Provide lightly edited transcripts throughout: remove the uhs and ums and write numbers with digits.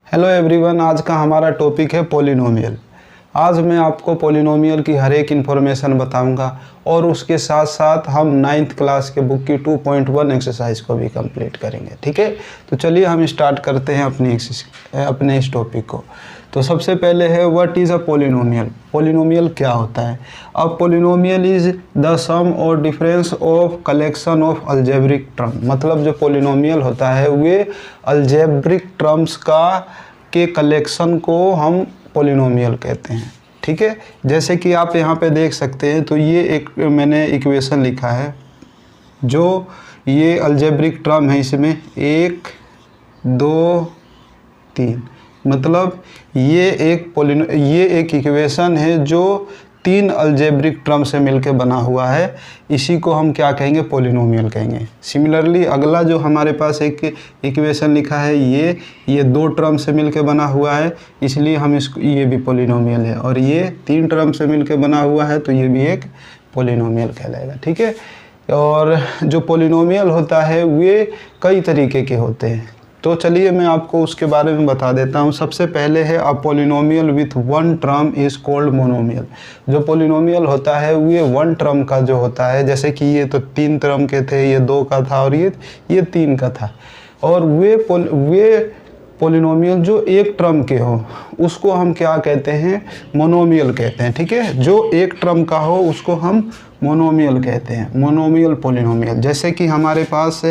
Hello everyone, आज का हमारा टॉपिक है पॉलिनोमियल। आज मैं आपको पॉलिनोमियल की हर एक इन्फॉर्मेशन बताऊंगा और उसके साथ साथ हम 9th क्लास के बुक की 2.1 एक्सरसाइज को भी कंप्लीट करेंगे। ठीक है, तो चलिए हम स्टार्ट करते हैं अपने इस टॉपिक को। तो सबसे पहले है what is a polynomial. Polynomial क्या होता है? अ पॉलिनोमियल इज़ द सम और difference of collection of algebraic term. मतलब जो पॉलिनोमियल होता है वे अलजेब्रिक टर्म्स के कलेक्शन को हम पॉलिनोमियल कहते हैं। ठीक है, जैसे कि आप यहाँ पे देख सकते हैं, तो ये एक मैंने इक्वेशन लिखा है। जो ये अलजेब्रिक टर्म है, इसमें 1 2 3, मतलब ये एक इक्वेशन है जो 3 अलजेब्रिक टर्म से मिलकर बना हुआ है। इसी को हम क्या कहेंगे? पॉलिनोमियल कहेंगे। सिमिलरली अगला जो हमारे पास एक इक्वेशन लिखा है, ये 2 टर्म से मिलकर बना हुआ है, इसलिए हम इसको, ये भी पॉलिनोमियल है। और ये 3 टर्म से मिलकर बना हुआ है, तो ये भी एक पॉलिनोमियल कहलाएगा। ठीक है, और जो पॉलिनोमियल होता है वे कई तरीके के होते हैं। तो चलिए मैं आपको उसके बारे में बता देता हूँ। सबसे पहले है a polynomial with 1 term is called monomial. जो पॉलिनोमियल होता है ये 1 टर्म का जो होता है, जैसे कि ये तो 3 टर्म के थे, ये 2 का था और ये 3 का था। और वे पॉलिनोमियल जो 1 टर्म के हो उसको हम क्या कहते हैं? मोनोमियल कहते हैं। ठीक है, जो 1 टर्म का हो उसको हम मोनोमियल कहते हैं, मोनोमियल पॉलिनोमियल। जैसे कि हमारे पास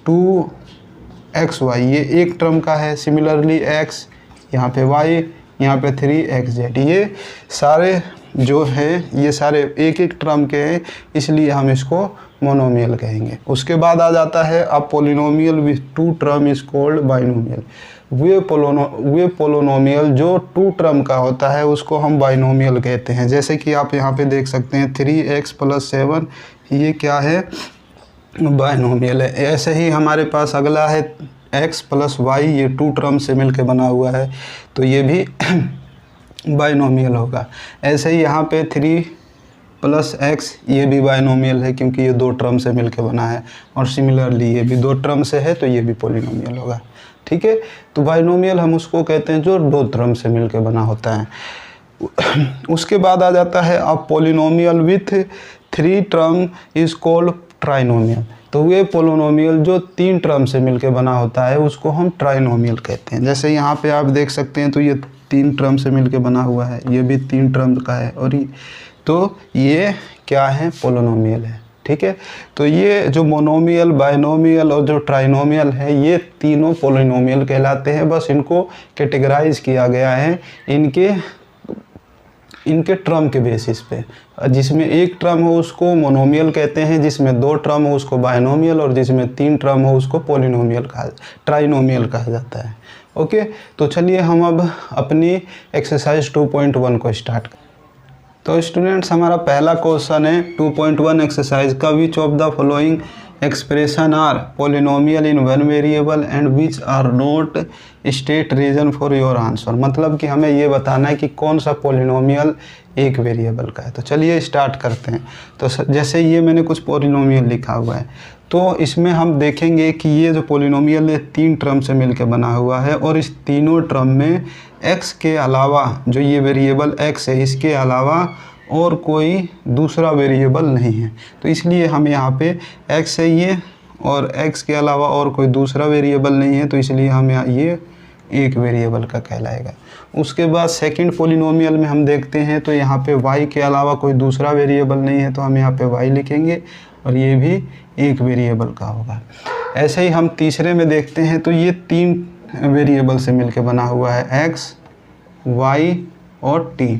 2xy ये 1 टर्म का है। सिमिलरली x, यहाँ पे y, यहाँ पे 3xz, ये सारे जो है ये सारे एक टर्म के हैं, इसलिए हम इसको मोनोमियल कहेंगे। उसके बाद आ जाता है अब polynomial with 2 term is called binomial. Way polynomial जो 2 टर्म का होता है उसको हम बाइनोमियल कहते हैं। जैसे कि आप यहाँ पे देख सकते हैं 3x + 7, ये क्या है? बाइनोमियल है। ऐसे ही हमारे पास अगला है x + y, ये 2 टर्म से मिलकर बना हुआ है, तो ये भी बाइनोमियल होगा। ऐसे ही यहाँ पे 3 + x, ये भी बाइनोमियल है क्योंकि ये 2 टर्म से मिलकर बना है। और सिमिलरली ये भी 2 टर्म से है, तो ये भी पॉलिनोमियल होगा। ठीक है, तो बाइनोमियल हम उसको कहते हैं जो 2 टर्म से मिलकर बना होता है। उसके बाद आ जाता है अब polynomial with 3 term is called trinomial. तो ये पॉलिनोमियल जो 3 टर्म से मिलकर बना होता है उसको हम ट्राइनोमियल कहते हैं। जैसे यहाँ पे आप देख सकते हैं, तो ये 3 टर्म से मिलकर बना हुआ है, ये भी 3 टर्म का है, और तो ये क्या है? पॉलिनोमियल है। ठीक है, तो ये जो मोनोमियल, बाइनोमियल और जो ट्राइनोमियल है, ये तीनों पॉलिनोमियल कहलाते हैं। बस इनको कैटेगराइज किया गया है इनके ट्रम के बेसिस पे। जिसमें 1 टर्म हो उसको मोनोमियल कहते हैं, जिसमें 2 टर्म हो उसको बाइनोमियल, और जिसमें 3 टर्म हो उसको ट्राइनोमियल कहा जाता है। ओके, तो चलिए हम अब अपनी एक्सरसाइज 2.1 को स्टार्ट करें। तो स्टूडेंट्स, हमारा पहला क्वेश्चन है 2.1 एक्सरसाइज का, which of the following expression are polynomial in 1 variable and which are not state reason for your answer. मतलब कि हमें ये बताना है कि कौन सा पॉलिनोमियल 1 वेरिएबल का है। तो चलिए स्टार्ट करते हैं। तो जैसे ये मैंने कुछ पॉलिनोमियल लिखा हुआ है, तो इसमें हम देखेंगे कि ये जो पॉलिनोमियल है 3 टर्म से मिलकर बना हुआ है, और इस तीनों टर्म में x के अलावा, जो ये वेरिएबल x है, इसके अलावा और कोई दूसरा वेरिएबल नहीं है। तो इसलिए हम यहाँ पे x है ये, और x के अलावा और कोई दूसरा वेरिएबल नहीं है, तो इसलिए हम यहाँ ये 1 वेरिएबल का कहलाएगा। उसके बाद सेकंड पॉलिनोमियल में हम देखते हैं, तो यहाँ पे y के अलावा कोई दूसरा वेरिएबल नहीं है, तो हम यहाँ पे y लिखेंगे, और ये भी 1 वेरिएबल का होगा। ऐसे ही हम तीसरे में देखते हैं, तो ये 3 वेरिएबल से मिलकर बना हुआ है, x, y और t।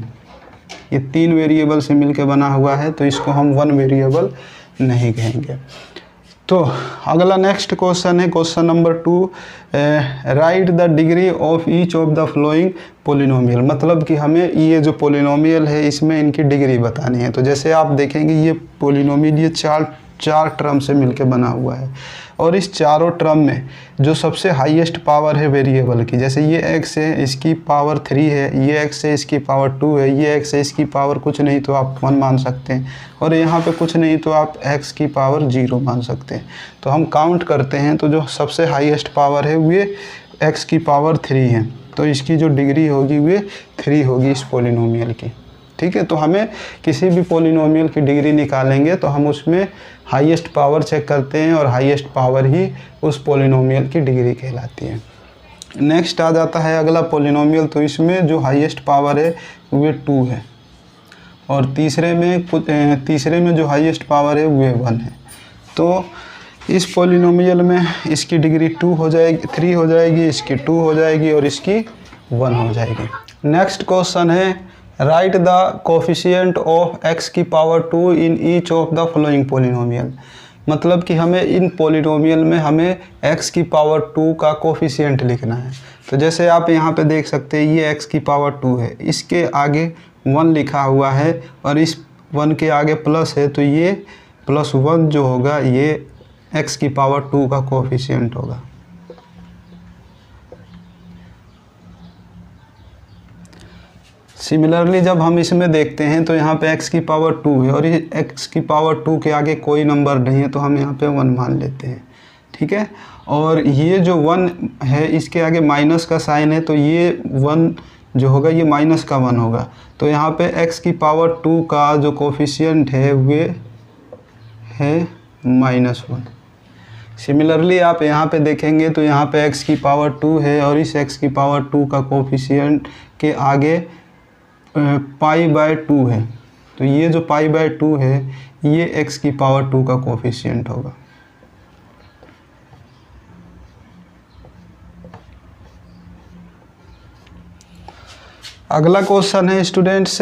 ये 3 वेरिएबल से मिलकर बना हुआ है, तो इसको हम 1 वेरिएबल नहीं कहेंगे। तो अगला नेक्स्ट क्वेश्चन है question number 2, right the degree of each of the flowing polynomial. मतलब कि हमें ये जो पॉलिनोमियल है इसमें इनकी डिग्री बतानी है। तो जैसे आप देखेंगे ये पॉलिनोमियल ये 4 टर्म से मिलकर बना हुआ है, और इस चारों टर्म में जो सबसे हाईएस्ट पावर है वेरिएबल की, जैसे ये x है इसकी पावर 3 है, ये x है इसकी पावर 2 है, ये x है इसकी पावर कुछ नहीं तो आप 1 मान सकते हैं, और यहाँ पे कुछ नहीं तो आप x की पावर 0 मान सकते हैं। तो हम काउंट करते हैं, तो जो सबसे हाईएस्ट पावर है वो x की पावर 3 है। तो इसकी जो डिग्री होगी वे 3 होगी इस पॉलिनोमियल की। ठीक है, तो हमें किसी भी पॉलिनोमियल की डिग्री निकालेंगे तो हम उसमें हाईएस्ट पावर चेक करते हैं और हाईएस्ट पावर ही उस पॉलिनोमियल की डिग्री कहलाती है। नेक्स्ट आ जाता है अगला पॉलिनोमियल, तो इसमें जो हाईएस्ट पावर है वे 2 है और तीसरे में जो हाईएस्ट पावर है वे 1 है। तो इस पॉलिनोमियल में इसकी डिग्री 2 हो जाएगी, 3 हो जाएगी, इसकी 2 हो जाएगी और इसकी 1 हो जाएगी। नेक्स्ट क्वेश्चन है right the coefficient of x की power 2 in each of the following polynomial. मतलब कि हमें इन पॉलिनोमियल में हमें x की पावर 2 का कोफिशिएंट लिखना है। तो जैसे आप यहाँ पे देख सकते हैं ये x की पावर 2 है, इसके आगे 1 लिखा हुआ है और इस 1 के आगे प्लस है, तो ये +1 जो होगा ये x की पावर 2 का कोफिशिएंट होगा। सिमिलरली जब हम इसमें देखते हैं तो यहाँ पे x की पावर 2 है और ये x की पावर 2 के आगे कोई नंबर नहीं है, तो हम यहाँ पे 1 मान लेते हैं। ठीक है, और ये जो 1 है इसके आगे माइनस का साइन है, तो ये 1 जो होगा ये माइनस का 1 होगा। तो यहाँ पे x की पावर 2 का जो कोफिशिएंट है वे है -1। सिमिलरली आप यहाँ पे देखेंगे तो यहाँ पे x की पावर 2 है और इस x की पावर 2 का कोफिशिएंट के आगे π/2 है, तो ये जो π/2 है ये x की पावर 2 का कोफिशिएंट होगा। अगला क्वेश्चन है students,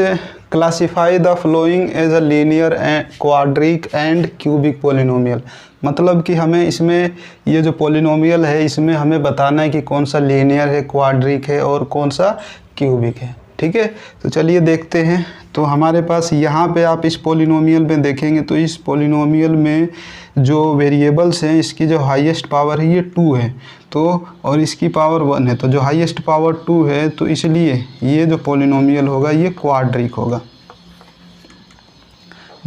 classify the following as a linear quadratic and cubic polynomial. मतलब कि हमें इसमें ये जो पॉलिनोमियल है इसमें हमें बताना है कि कौन सा लीनियर है, क्वाड्रिक है और कौन सा क्यूबिक है। ठीक है, तो चलिए देखते हैं। तो हमारे पास यहाँ पे आप इस पॉलिनोमियल में देखेंगे तो इस पॉलिनोमियल में जो वेरिएबल्स हैं इसकी जो हाईएस्ट पावर है ये 2 है, तो और इसकी पावर 1 है, तो जो हाईएस्ट पावर 2 है तो इसलिए ये जो पॉलिनोमियल होगा ये क्वाड्रिक होगा।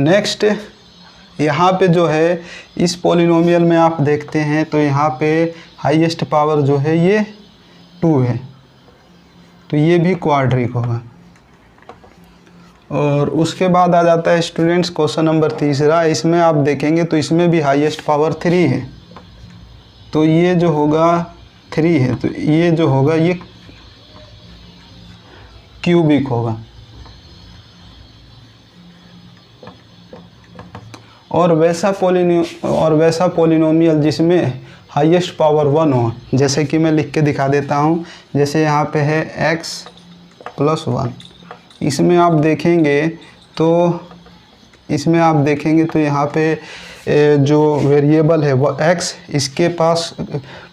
नेक्स्ट यहाँ पे जो है इस पॉलिनोमियल में आप देखते हैं तो यहाँ पे हाईएस्ट पावर जो है ये 2 है, तो ये भी क्वाड्रिक होगा। और उसके बाद आ जाता है स्टूडेंट्स क्वेश्चन नंबर 3। इसमें आप देखेंगे तो इसमें भी हाईएस्ट पावर 3 है, तो ये जो होगा 3 है, तो ये जो होगा ये क्यूबिक होगा। और वैसा पॉलिनोमियल जिसमें हाईएस्ट पावर 1 हो, जैसे कि मैं लिख के दिखा देता हूँ। जैसे यहाँ पे है x + 1, इसमें आप देखेंगे तो यहाँ पे जो वेरिएबल है वो x, इसके पास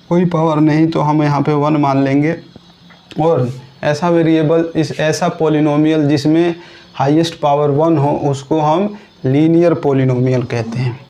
कोई पावर नहीं तो हम यहाँ पे 1 मान लेंगे। और ऐसा वेरिएबल ऐसा पॉलिनोमियल जिसमें हाईएस्ट पावर 1 हो उसको हम लीनियर पॉलिनोमियल कहते हैं।